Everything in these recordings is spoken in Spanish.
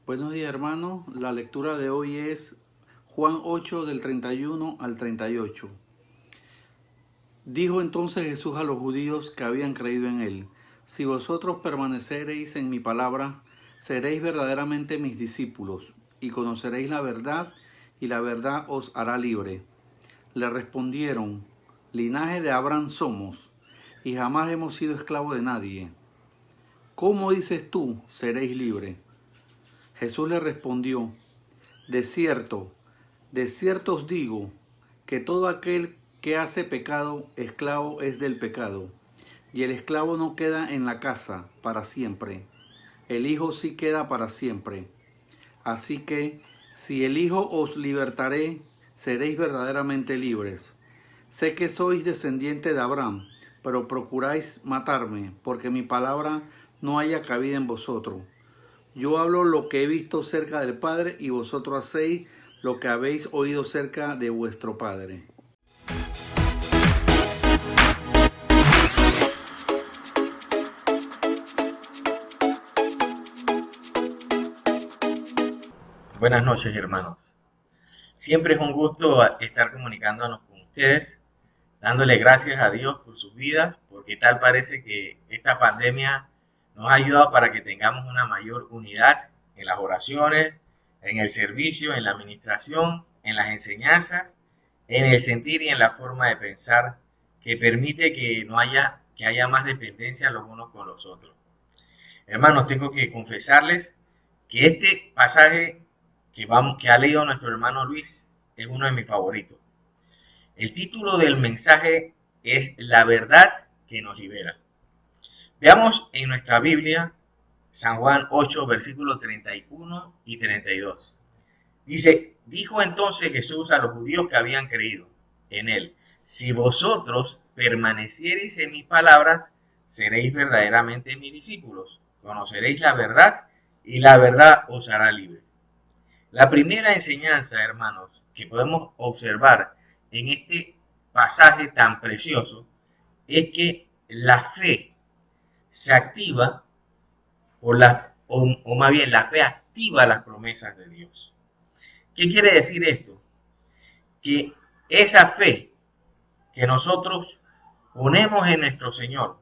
Buenos días, hermanos. La lectura de hoy es Juan 8 del 31 al 38. Dijo entonces Jesús a los judíos que habían creído en él: Si vosotros permanecereis en mi palabra, seréis verdaderamente mis discípulos, y conoceréis la verdad, y la verdad os hará libre. Le respondieron: Linaje de Abraham somos, y jamás hemos sido esclavos de nadie. ¿Cómo dices tú, seréis libres? Jesús le respondió: de cierto os digo, que todo aquel que hace pecado, esclavo es del pecado. Y el esclavo no queda en la casa para siempre, el Hijo sí queda para siempre. Así que, si el Hijo os libertaré, seréis verdaderamente libres. Sé que sois descendiente de Abraham, pero procuráis matarme, porque mi palabra no haya cabida en vosotros. Yo hablo lo que he visto cerca del Padre, y vosotros hacéis lo que habéis oído cerca de vuestro Padre. Buenas noches, hermanos. Siempre es un gusto estar comunicándonos con ustedes, dándole gracias a Dios por sus vidas, porque tal parece que esta pandemia nos ha ayudado para que tengamos una mayor unidad en las oraciones, en el servicio, en la administración, en las enseñanzas, en el sentir y en la forma de pensar, que permite que haya más dependencia los unos con los otros. Hermanos, tengo que confesarles que este pasaje que ha leído nuestro hermano Luis es uno de mis favoritos. El título del mensaje es La verdad que nos libera. Veamos en nuestra Biblia San Juan 8, versículos 31 y 32. Dice: dijo entonces Jesús a los judíos que habían creído en él: si vosotros permaneciereis en mis palabras, seréis verdaderamente mis discípulos, conoceréis la verdad, y la verdad os hará libre. La primera enseñanza, hermanos, que podemos observar en este pasaje tan precioso es que la fe se activa o más bien la fe activa las promesas de Dios. ¿Qué quiere decir esto? Que esa fe que nosotros ponemos en nuestro Señor,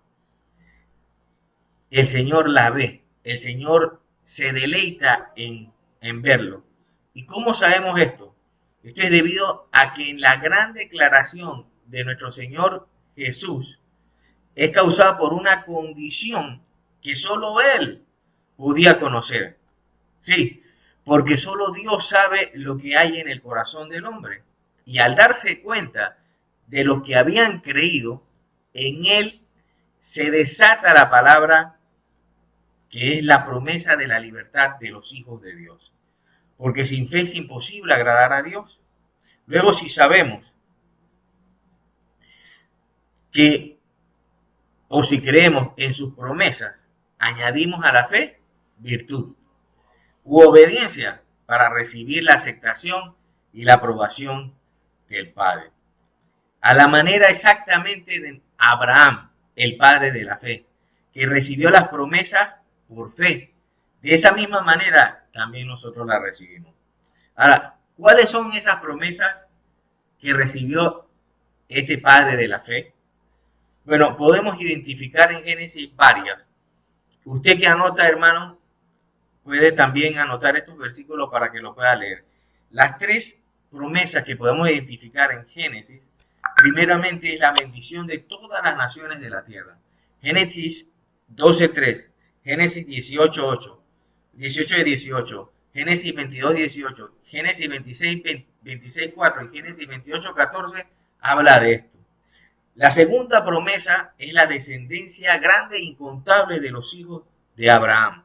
el Señor la ve, el Señor se deleita en verlo. ¿Y cómo sabemos esto? Esto es debido a que en la gran declaración de nuestro Señor Jesús es causada por una condición que solo Él podía conocer. Sí, porque solo Dios sabe lo que hay en el corazón del hombre. Y al darse cuenta de lo que habían creído, en Él se desata la palabra que es la promesa de la libertad de los hijos de Dios. Porque sin fe es imposible agradar a Dios. Luego, si sabemos que, o si creemos en sus promesas, añadimos a la fe virtud u obediencia para recibir la aceptación y la aprobación del Padre. A la manera exactamente de Abraham, el padre de la fe, que recibió las promesas por fe. De esa misma manera también nosotros las recibimos. Ahora, ¿cuáles son esas promesas que recibió este padre de la fe? Bueno, podemos identificar en Génesis varias. Usted que anota, hermano, puede también anotar estos versículos para que lo pueda leer. Las tres promesas que podemos identificar en Génesis, primeramente es la bendición de todas las naciones de la tierra. Génesis 12:3, Génesis 18:8, 18 de 18, Génesis 22:18, Génesis 26:4 y Génesis 28:14 habla de esto. La segunda promesa es la descendencia grande e incontable de los hijos de Abraham.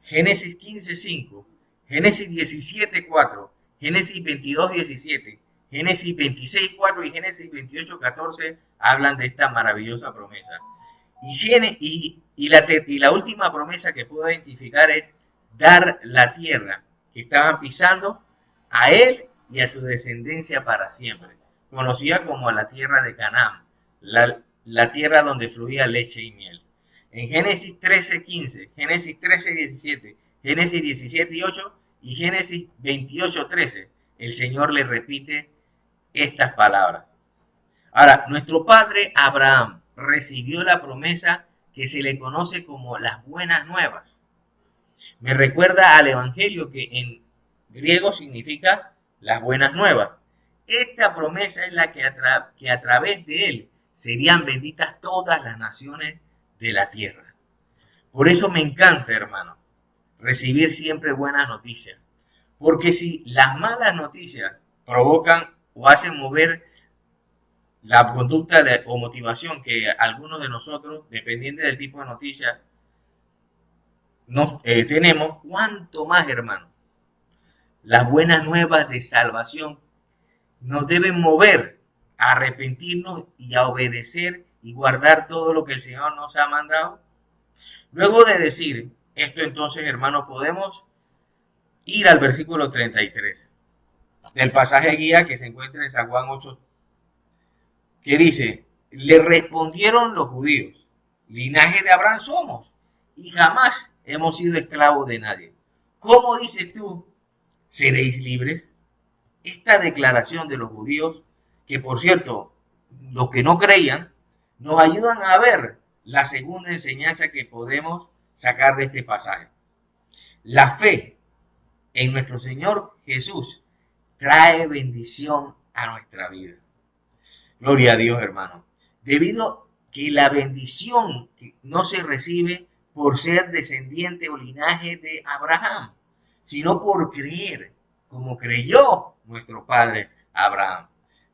Génesis 15:5, Génesis 17:4, Génesis 22:17, Génesis 26:4 y Génesis 28:14 hablan de esta maravillosa promesa. Y la última promesa que puedo identificar es dar la tierra que estaban pisando a él y a su descendencia para siempre, conocida como la tierra de Canaán, la tierra donde fluía leche y miel. En Génesis 13:15, Génesis 13:17, Génesis 17:8 y Génesis 28:13. El Señor le repite estas palabras. Ahora, nuestro padre Abraham recibió la promesa que se le conoce como las buenas nuevas. Me recuerda al Evangelio, que en griego significa las buenas nuevas. Esta promesa es la que a través de él serían benditas todas las naciones de la tierra. Por eso me encanta, hermano, recibir siempre buenas noticias. Porque si las malas noticias provocan o hacen mover la conducta o motivación que algunos de nosotros, dependiendo del tipo de noticias, tenemos, cuanto más, hermano, las buenas nuevas de salvación nos deben mover a arrepentirnos y a obedecer y guardar todo lo que el Señor nos ha mandado. Luego de decir esto, entonces, hermano, podemos ir al versículo 33 del pasaje guía que se encuentra en San Juan 8, que dice: le respondieron los judíos, linaje de Abraham somos y jamás hemos sido esclavos de nadie. ¿Cómo dices tú, seréis libres? Esta declaración de los judíos, que por cierto, los que no creían, nos ayudan a ver la segunda enseñanza que podemos sacar de este pasaje. La fe en nuestro Señor Jesús trae bendición a nuestra vida. Gloria a Dios, hermano. Debido que la bendición no se recibe por ser descendiente o linaje de Abraham, sino por creer, como creyó nuestro padre Abraham.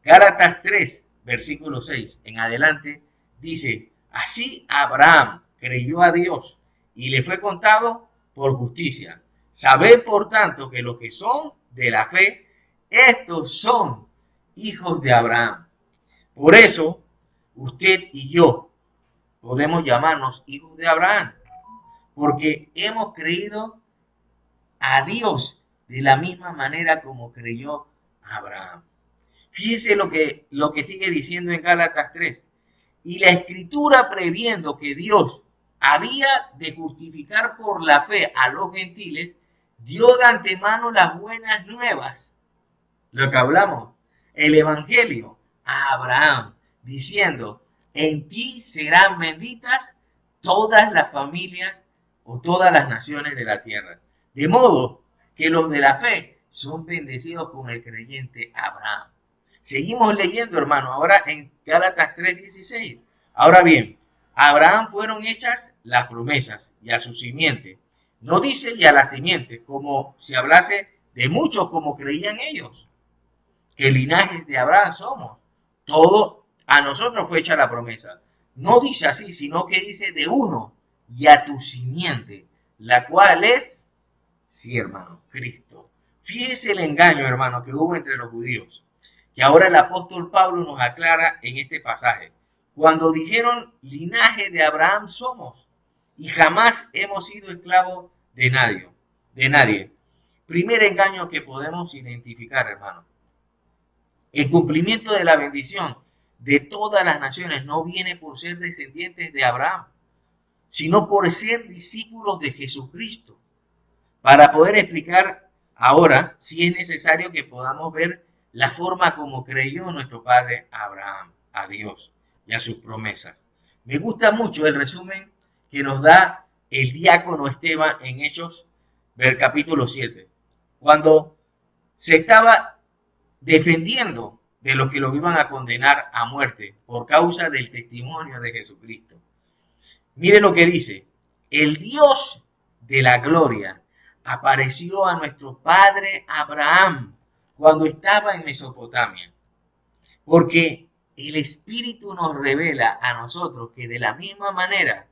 Gálatas 3, versículo 6 en adelante, dice: así Abraham creyó a Dios y le fue contado por justicia. Sabed, por tanto, que los que son de la fe, estos son hijos de Abraham. Por eso, usted y yo podemos llamarnos hijos de Abraham, porque hemos creído a Dios de la misma manera como creyó Abraham. Fíjese lo que sigue diciendo en Gálatas 3. Y la Escritura, previendo que Dios había de justificar por la fe a los gentiles, dio de antemano las buenas nuevas, lo que hablamos, el Evangelio, a Abraham, diciendo: en ti serán benditas todas las familias o todas las naciones de la tierra. De modo que los de la fe son bendecidos con el creyente Abraham. Seguimos leyendo, hermano, ahora en Gálatas 3:16. Ahora bien, a Abraham fueron hechas las promesas y a su simiente. No dice y a la simiente, como si hablase de muchos como creían ellos, que linajes de Abraham somos. Todo a nosotros fue hecha la promesa. No dice así, sino que dice de uno y a tu simiente, la cual es, sí, hermano, Cristo. Fíjese el engaño, hermano, que hubo entre los judíos, que ahora el apóstol Pablo nos aclara en este pasaje. Cuando dijeron: linaje de Abraham somos y jamás hemos sido esclavos de nadie. Primer engaño que podemos identificar, hermano. El cumplimiento de la bendición de todas las naciones no viene por ser descendientes de Abraham, sino por ser discípulos de Jesucristo. Para poder explicar ahora, sí es necesario que podamos ver la forma como creyó nuestro padre Abraham a Dios y a sus promesas. Me gusta mucho el resumen que nos da el diácono Esteban en Hechos del capítulo 7, cuando se estaba defendiendo de los que lo iban a condenar a muerte por causa del testimonio de Jesucristo. Mire lo que dice: el Dios de la gloria apareció a nuestro padre Abraham cuando estaba en Mesopotamia, porque el Espíritu nos revela a nosotros que de la misma manera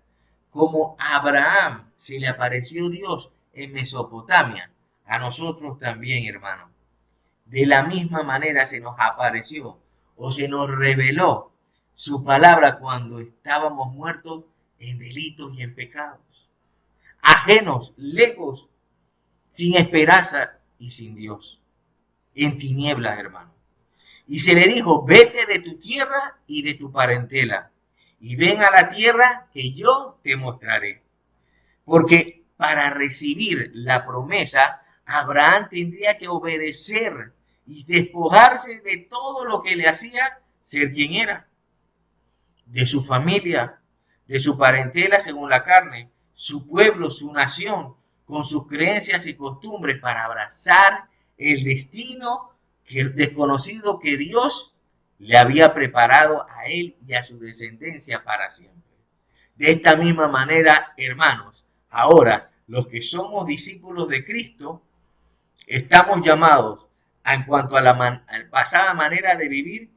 como a Abraham se le apareció Dios en Mesopotamia, a nosotros también, hermano, de la misma manera se nos apareció o se nos reveló su palabra cuando estábamos muertos en delitos y en pecados, ajenos, lejos, sin esperanza y sin Dios, en tinieblas, hermano. Y se le dijo: vete de tu tierra y de tu parentela y ven a la tierra que yo te mostraré. Porque para recibir la promesa, Abraham tendría que obedecer y despojarse de todo lo que le hacía ser quien era, de su familia, de su parentela según la carne, su pueblo, su nación, con sus creencias y costumbres para abrazar el destino desconocido que Dios le había preparado a él y a su descendencia para siempre. De esta misma manera, hermanos, ahora los que somos discípulos de Cristo, estamos llamados, en cuanto a la pasada manera de vivir,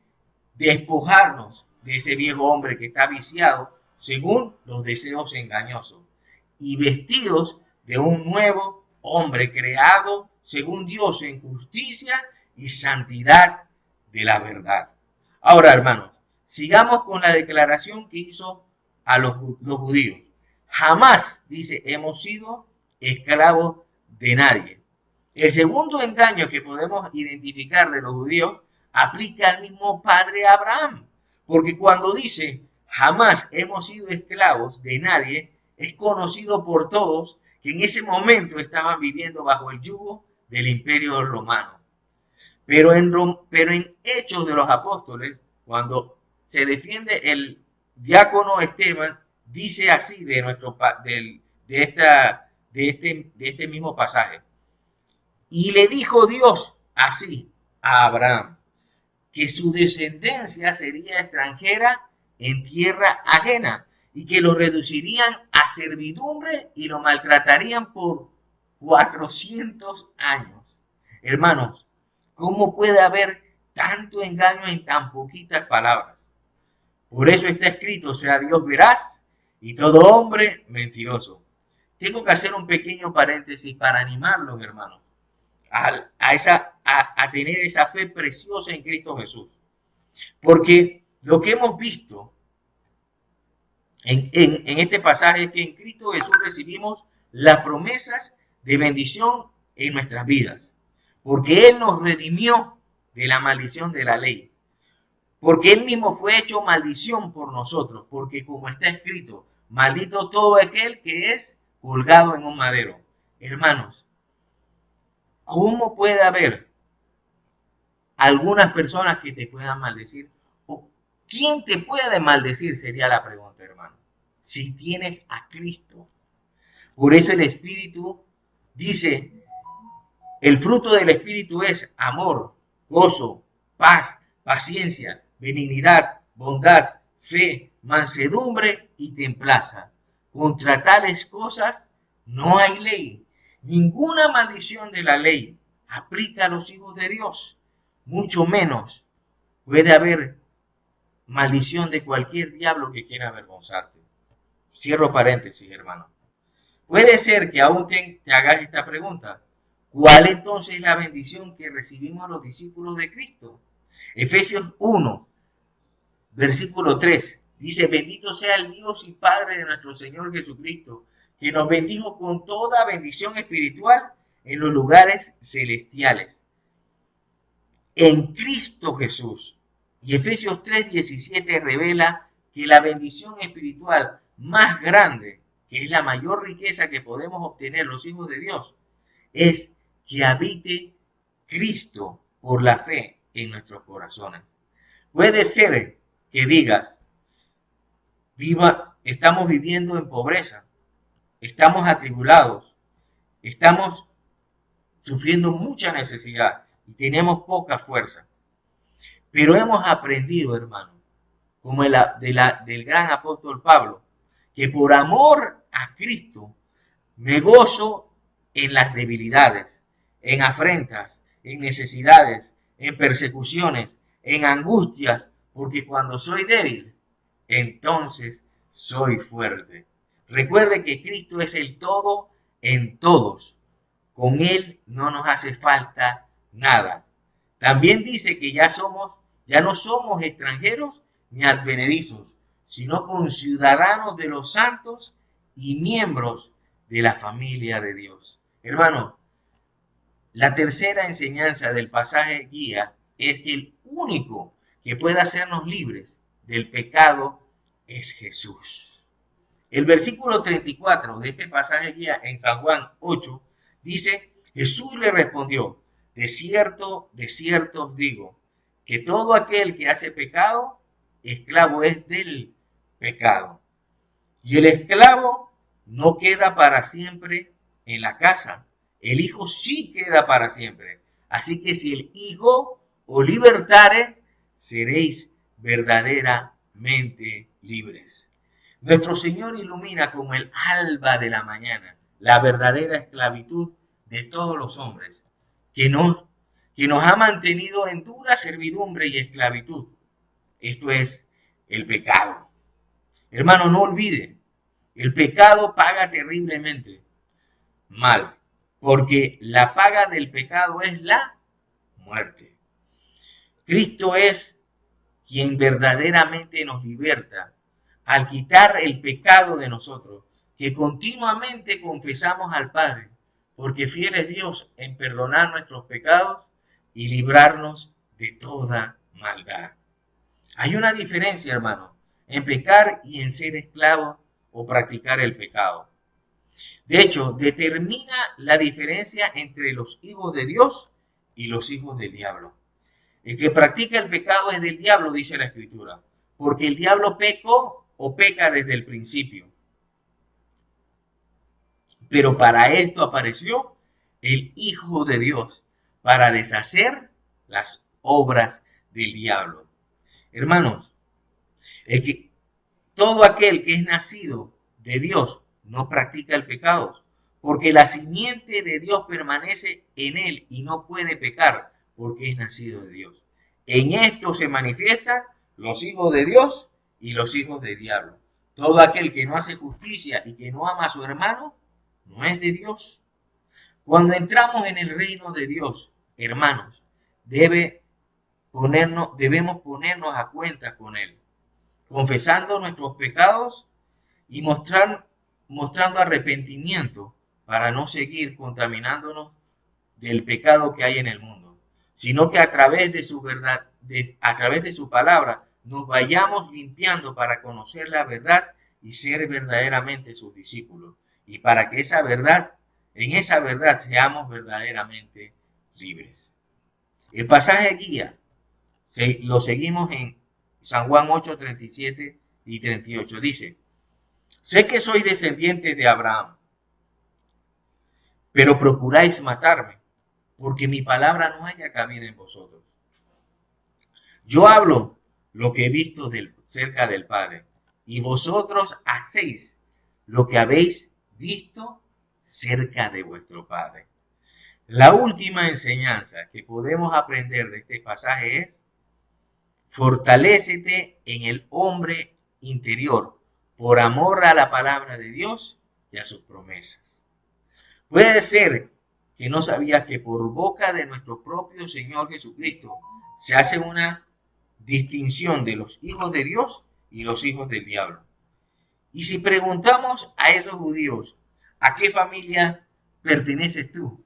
despojarnos de ese viejo hombre que está viciado según los deseos engañosos y vestidos de un nuevo hombre creado según Dios en justicia y santidad de la verdad. Ahora, hermanos, sigamos con la declaración que hizo a los judíos. Jamás, dice, hemos sido esclavos de nadie. El segundo engaño que podemos identificar de los judíos aplica al mismo padre Abraham, porque cuando dice jamás hemos sido esclavos de nadie, es conocido por todos que en ese momento estaban viviendo bajo el yugo del imperio romano. Pero en Hechos de los Apóstoles, cuando se defiende el diácono Esteban, dice así de este mismo pasaje. Y le dijo Dios así a Abraham, que su descendencia sería extranjera en tierra ajena y que lo reducirían a servidumbre y lo maltratarían por 400 años. Hermanos, ¿cómo puede haber tanto engaño en tan poquitas palabras? Por eso está escrito, sea Dios veraz y todo hombre mentiroso. Tengo que hacer un pequeño paréntesis para animarlos, hermanos, a tener esa fe preciosa en Cristo Jesús. Porque lo que hemos visto en este pasaje es que en Cristo Jesús recibimos las promesas de bendición en nuestras vidas. Porque Él nos redimió de la maldición de la ley. Porque Él mismo fue hecho maldición por nosotros. Porque como está escrito, maldito todo aquel que es colgado en un madero. Hermanos, ¿cómo puede haber algunas personas que te puedan maldecir? ¿O quién te puede maldecir? Sería la pregunta, hermano. Si tienes a Cristo. Por eso el Espíritu dice, el fruto del Espíritu es amor, gozo, paz, paciencia, benignidad, bondad, fe, mansedumbre y templanza. Contra tales cosas no hay ley. Ninguna maldición de la ley aplica a los hijos de Dios. Mucho menos puede haber maldición de cualquier diablo que quiera avergonzarte. Cierro paréntesis, hermano. Puede ser que aún te hagas esta pregunta. ¿Cuál entonces es la bendición que recibimos los discípulos de Cristo? Efesios 1, versículo 3, dice, bendito sea el Dios y Padre de nuestro Señor Jesucristo, que nos bendijo con toda bendición espiritual en los lugares celestiales, en Cristo Jesús. Y Efesios 3:17 revela que la bendición espiritual más grande, que es la mayor riqueza que podemos obtener los hijos de Dios, es que habite Cristo por la fe en nuestros corazones. Puede ser que digas, estamos viviendo en pobreza, estamos atribulados, estamos sufriendo mucha necesidad y tenemos poca fuerza. Pero hemos aprendido, hermano, como del gran apóstol Pablo, que por amor a Cristo me gozo en las debilidades, en afrentas, en necesidades, en persecuciones, en angustias, porque cuando soy débil, entonces soy fuerte. Recuerde que Cristo es el todo en todos. Con Él no nos hace falta nada. También dice que ya no somos extranjeros ni advenedizos, sino conciudadanos de los santos y miembros de la familia de Dios. Hermano, la tercera enseñanza del pasaje guía es que el único que puede hacernos libres del pecado es Jesús. El versículo 34 de este pasaje guía en San Juan 8 dice, Jesús le respondió, de cierto os digo, que todo aquel que hace pecado, esclavo es del pecado. Y el esclavo no queda para siempre en la casa, el hijo sí queda para siempre. Así que si el hijo os libertare, seréis verdaderamente libres. Nuestro Señor ilumina como el alba de la mañana la verdadera esclavitud de todos los hombres, que nos, que nos ha mantenido en dura servidumbre y esclavitud. Esto es el pecado. Hermano, no olvide, el pecado paga terriblemente mal, porque la paga del pecado es la muerte. Cristo es quien verdaderamente nos liberta al quitar el pecado de nosotros, que continuamente confesamos al Padre, porque fiel es Dios en perdonar nuestros pecados y librarnos de toda maldad. Hay una diferencia, hermano, en pecar y en ser esclavo o practicar el pecado. De hecho, determina la diferencia entre los hijos de Dios y los hijos del diablo. El que practica el pecado es del diablo, dice la Escritura, porque el diablo pecó o peca desde el principio. Pero para esto apareció el Hijo de Dios, para deshacer las obras del diablo. Hermanos, que todo aquel que es nacido de Dios no practica el pecado, porque la simiente de Dios permanece en él y no puede pecar, porque es nacido de Dios. En esto se manifiestan los hijos de Dios y los hijos del diablo. Todo aquel que no hace justicia y que no ama a su hermano, no es de Dios. Cuando entramos en el reino de Dios, hermanos, debemos ponernos a cuenta con Él, confesando nuestros pecados y mostrando arrepentimiento para no seguir contaminándonos del pecado que hay en el mundo, sino que a través de su verdad, a través de su palabra, nos vayamos limpiando para conocer la verdad y ser verdaderamente sus discípulos. Y para que en esa verdad seamos verdaderamente libres. El pasaje guía lo seguimos en San Juan 8, 37 y 38. Dice, sé que soy descendiente de Abraham, pero procuráis matarme, porque mi palabra no haya cabida en vosotros. Yo hablo lo que he visto cerca del Padre, y vosotros hacéis lo que habéis visto cerca de vuestro Padre. La última enseñanza que podemos aprender de este pasaje es: fortalécete en el hombre interior por amor a la palabra de Dios y a sus promesas. Puede ser que no sabías que por boca de nuestro propio Señor Jesucristo se hace una distinción de los hijos de Dios y los hijos del diablo. Y si preguntamos a esos judíos, ¿a qué familia perteneces tú?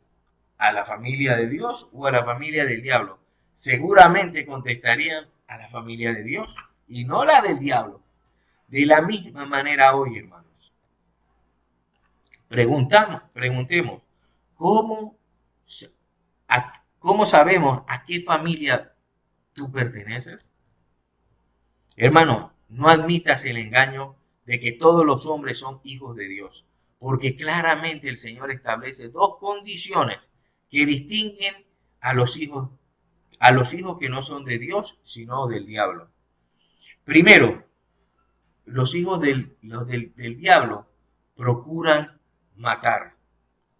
¿A la familia de Dios o a la familia del diablo? Seguramente contestarían a la familia de Dios y no la del diablo. De la misma manera hoy, hermanos, preguntemos, ¿cómo, ¿cómo sabemos a qué familia tú perteneces? Hermano, no admitas el engaño de que todos los hombres son hijos de Dios, porque claramente el Señor establece dos condiciones que distinguen a los hijos que no son de Dios, sino del diablo. Primero, los hijos del diablo procuran matar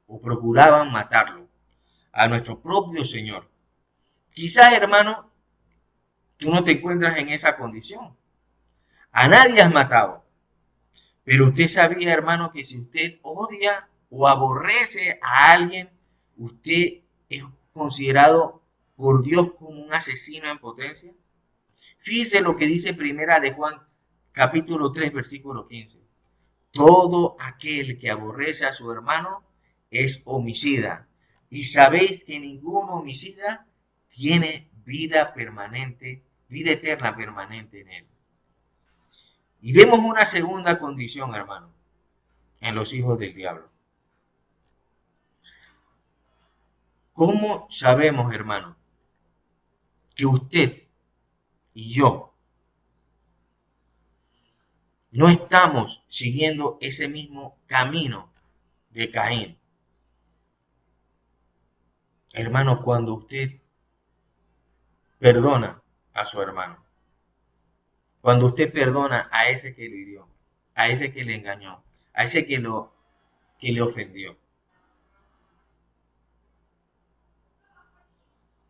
o procuraban matarlo a nuestro propio Señor. Quizás, hermano, tú no te encuentras en esa condición. A nadie has matado. Pero usted sabía, hermano, que si usted odia o aborrece a alguien, usted es considerado por Dios como un asesino en potencia. Fíjese lo que dice Primera de Juan, capítulo 3, versículo 15. Todo aquel que aborrece a su hermano es homicida. Y sabéis que ningún homicida tiene vida eterna permanente en él. Y vemos una segunda condición, hermano, en los hijos del diablo. ¿Cómo sabemos, hermano, que usted y yo no estamos siguiendo ese mismo camino de Caín? Hermano, cuando usted perdona a su hermano, cuando usted perdona a ese que lo hirió, a ese que le engañó, a ese que le ofendió.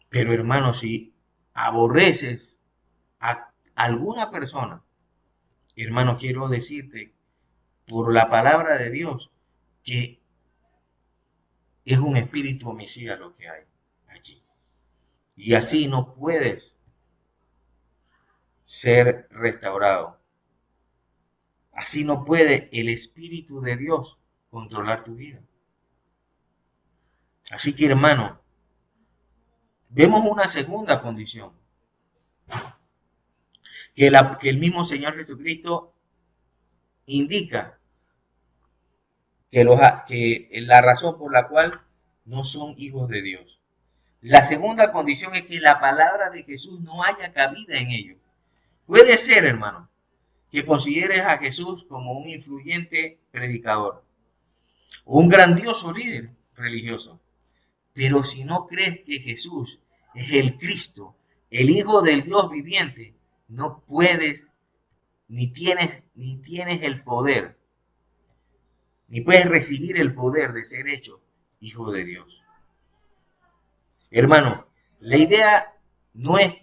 Pero hermano, si aborreces a alguna persona, hermano, quiero decirte por la palabra de Dios que es un espíritu homicida lo que hay allí. Y así no puedes ser restaurado. Así no puede el Espíritu de Dios controlar tu vida. Así que, hermano, vemos una segunda condición, que el mismo Señor Jesucristo indica que la razón por la cual no son hijos de Dios. La segunda condición es que la palabra de Jesús no haya cabida en ellos. Puede ser, hermano, que consideres a Jesús como un influyente predicador, un grandioso líder religioso. Pero si no crees que Jesús es el Cristo, el Hijo del Dios viviente, no puedes, ni tienes el poder, ni puedes recibir el poder de ser hecho hijo de Dios. Hermano, la idea no es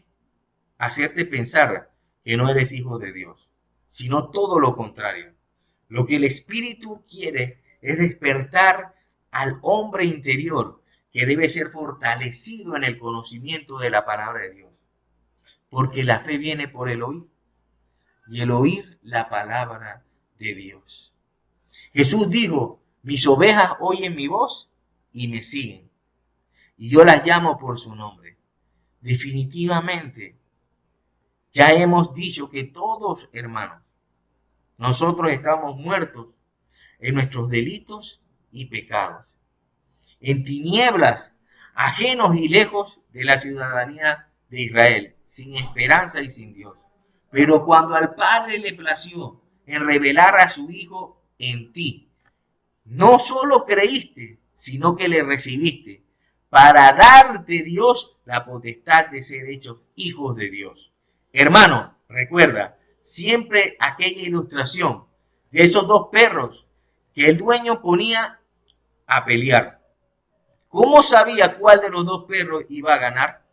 hacerte pensar que no eres hijo de Dios, sino todo lo contrario. Lo que el Espíritu quiere es despertar al hombre interior que debe ser fortalecido en el conocimiento de la palabra de Dios. Porque la fe viene por el oír y el oír la palabra de Dios. Jesús dijo, mis ovejas oyen mi voz y me siguen. Y yo las llamo por su nombre. Definitivamente, ya hemos dicho que todos, hermanos, nosotros estamos muertos en nuestros delitos y pecados, en tinieblas, ajenos y lejos de la ciudadanía de Israel, sin esperanza y sin Dios. Pero cuando al Padre le plació en revelar a su Hijo en ti, no solo creíste, sino que le recibiste, para darte Dios la potestad de ser hechos hijos de Dios. Hermano, recuerda siempre aquella ilustración de esos dos perros que el dueño ponía a pelear. ¿Cómo sabía cuál de los dos perros iba a ganar?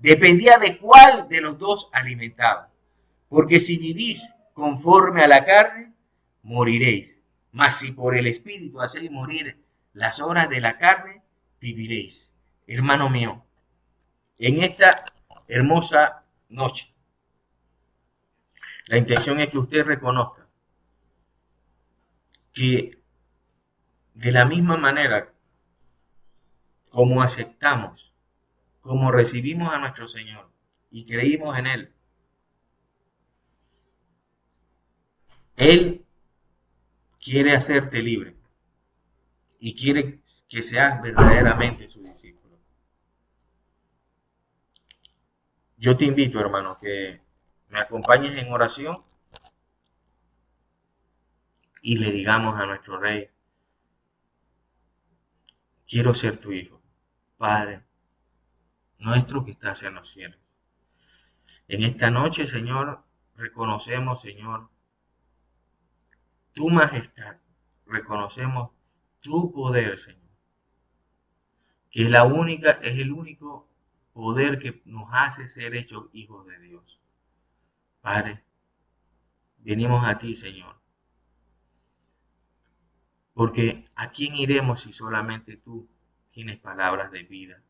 Dependía de cuál de los dos alimentaba. Porque si vivís conforme a la carne, moriréis. Mas si por el Espíritu hacéis morir las obras de la carne, viviréis. Hermano mío, en esta hermosa noche, la intención es que usted reconozca que de la misma manera como aceptamos, como recibimos a nuestro Señor y creímos en Él, Él quiere hacerte libre y quiere que seas verdaderamente su discípulo. Yo te invito, hermano, que me acompañes en oración y le digamos a nuestro Rey, quiero ser tu hijo, Padre nuestro que estás en los cielos. En esta noche, Señor, reconocemos, Señor, tu majestad, reconocemos tu poder, Señor, que es el único poder que nos hace ser hechos hijos de Dios. Padre, venimos a ti, Señor, porque ¿a quién iremos si solamente tú tienes palabras de vida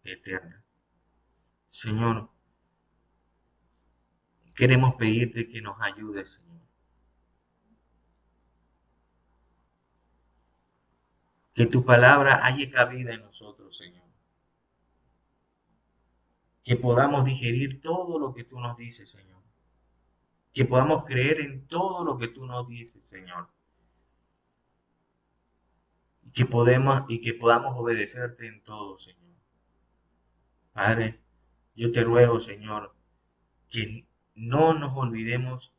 eterna? Señor, queremos pedirte que nos ayudes, Señor. Que tu palabra haya cabida en nosotros, Señor. Que podamos digerir todo lo que tú nos dices, Señor. que podamos creer en todo lo que tú nos dices, Señor, y que podamos obedecerte en todo, Señor. Padre, yo te ruego, Señor, que no nos olvidemos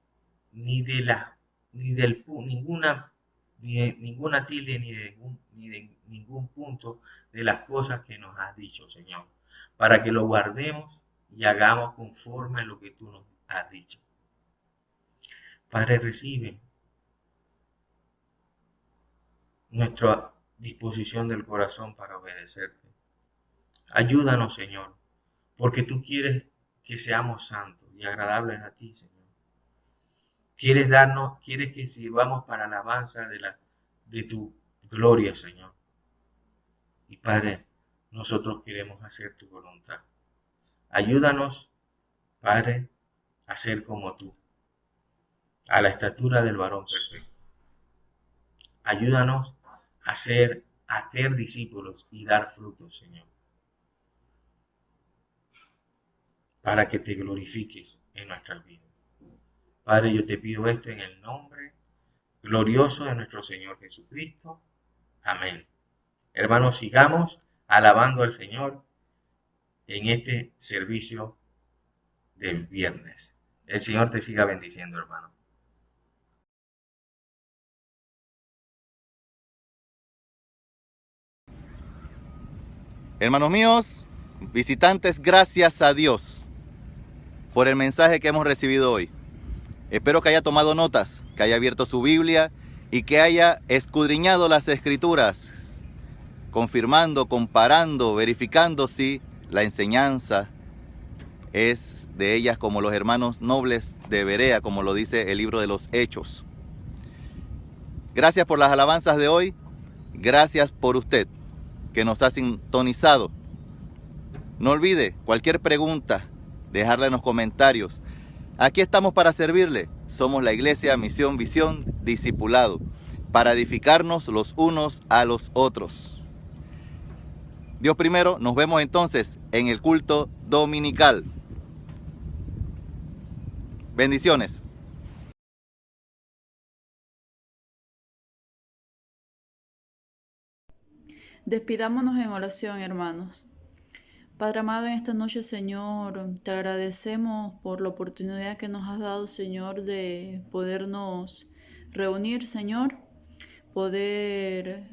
ni de la, ni del ninguna, ni de ninguna tilde, ni de ningún punto de las cosas que nos has dicho, Señor, para que lo guardemos y hagamos conforme a lo que tú nos has dicho. Padre, recibe nuestra disposición del corazón para obedecerte. Ayúdanos, Señor, porque tú quieres que seamos santos y agradables a ti, Señor. Quieres que sirvamos para alabanza de tu gloria, Señor. Y Padre, nosotros queremos hacer tu voluntad. Ayúdanos, Padre, a ser como tú, a la estatura del varón perfecto. Ayúdanos a hacer discípulos y dar frutos, Señor, para que te glorifiques en nuestras vidas. Padre, yo te pido esto en el nombre glorioso de nuestro Señor Jesucristo. Amén. Hermanos, sigamos alabando al Señor en este servicio del viernes. El Señor te siga bendiciendo, hermano. Hermanos míos, visitantes, gracias a Dios por el mensaje que hemos recibido hoy. Espero que haya tomado notas, que haya abierto su Biblia y que haya escudriñado las Escrituras, confirmando, comparando, verificando si la enseñanza es de ellas como los hermanos nobles de Berea, como lo dice el libro de los Hechos. Gracias por las alabanzas de hoy, gracias por usted que nos ha sintonizado. No olvide cualquier pregunta, dejarla en los comentarios. Aquí estamos para servirle. Somos la Iglesia Misión Visión Discipulado, para edificarnos los unos a los otros. Dios primero, nos vemos entonces en el culto dominical. Bendiciones. Despidámonos en oración, hermanos. Padre amado, en esta noche, Señor, te agradecemos por la oportunidad que nos has dado, Señor, de podernos reunir, Señor, poder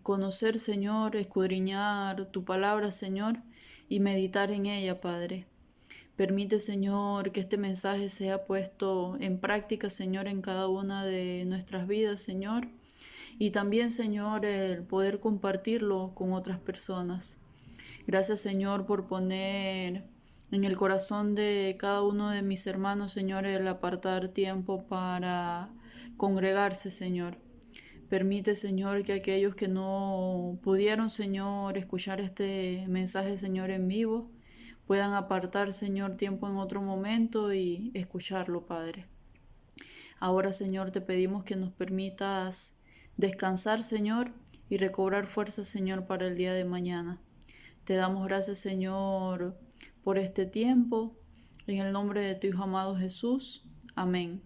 conocer, Señor, escudriñar tu palabra, Señor, y meditar en ella, Padre. Permite, Señor, que este mensaje sea puesto en práctica, Señor, en cada una de nuestras vidas, Señor. Y también, Señor, el poder compartirlo con otras personas. Gracias, Señor, por poner en el corazón de cada uno de mis hermanos, Señor, el apartar tiempo para congregarse, Señor. Permite, Señor, que aquellos que no pudieron, Señor, escuchar este mensaje, Señor, en vivo, puedan apartar, Señor, tiempo en otro momento y escucharlo, Padre. Ahora, Señor, te pedimos que nos permitas descansar, Señor, y recobrar fuerza, Señor, para el día de mañana. Te damos gracias, Señor, por este tiempo. En el nombre de tu Hijo amado Jesús. Amén.